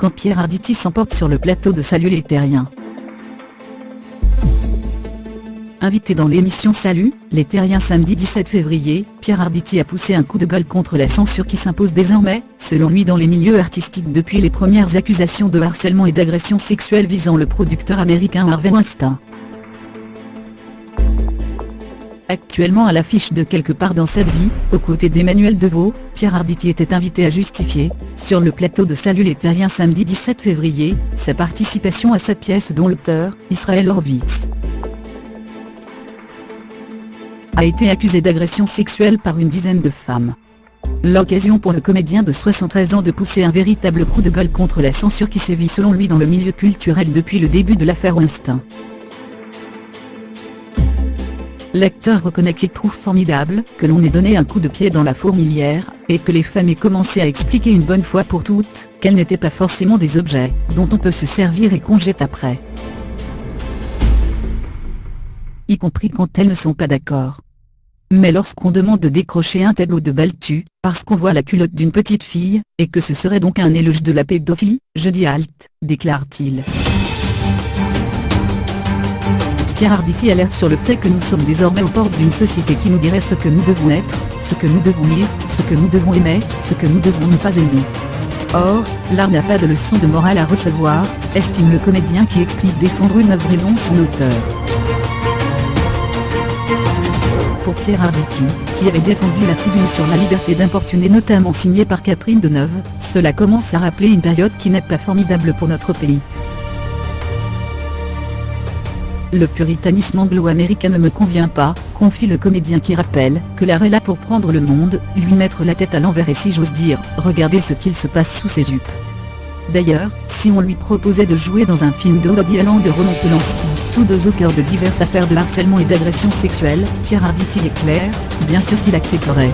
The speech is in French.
quand Pierre Arditi s'emporte sur le plateau de Salut les Terriens. Invité dans l'émission Salut, les Terriens samedi 17 février, Pierre Arditi a poussé un coup de gueule contre la censure qui s'impose désormais, selon lui dans les milieux artistiques depuis les premières accusations de harcèlement et d'agression sexuelle visant le producteur américain Harvey Weinstein. Actuellement à l'affiche de Quelque part dans cette vie, aux côtés d'Emmanuel Deveau, Pierre Arditi était invité à justifier, sur le plateau de Salut les Terriens samedi 17 février, sa participation à cette pièce dont l'auteur, Israël Horvitz, a été accusé d'agression sexuelle par une dizaine de femmes. L'occasion pour le comédien de 73 ans de pousser un véritable coup de gueule contre la censure qui sévit selon lui dans le milieu culturel depuis le début de l'affaire Weinstein. L'acteur reconnaît qu'il trouve formidable que l'on ait donné un coup de pied dans la fourmilière, et que les femmes aient commencé à expliquer une bonne fois pour toutes, qu'elles n'étaient pas forcément des objets, dont on peut se servir et qu'on jette après. Y compris quand elles ne sont pas d'accord. Mais lorsqu'on demande de décrocher un tableau de Baltu, parce qu'on voit la culotte d'une petite fille, et que ce serait donc un éloge de la pédophilie, je dis halte, déclare-t-il. Pierre Arditi alerte sur le fait que nous sommes désormais aux portes d'une société qui nous dirait ce que nous devons être, ce que nous devons lire, ce que nous devons aimer, ce que nous devons ne pas aimer. Or, l'art n'a pas de leçon de morale à recevoir, estime le comédien qui explique défendre une œuvre et non son auteur. Pour Pierre Arditi, qui avait défendu la tribune sur la liberté d'importuner notamment signée par Catherine Deneuve, cela commence à rappeler une période qui n'est pas formidable pour notre pays. Le puritanisme anglo-américain ne me convient pas, confie le comédien qui rappelle que l'art est là pour prendre le monde, lui mettre la tête à l'envers et si j'ose dire, regarder ce qu'il se passe sous ses jupes. D'ailleurs, si on lui proposait de jouer dans un film de Woody Allen de Roman Polanski, tous deux au cœur de diverses affaires de harcèlement et d'agression sexuelle, Pierre Arditi est clair, bien sûr qu'il accepterait.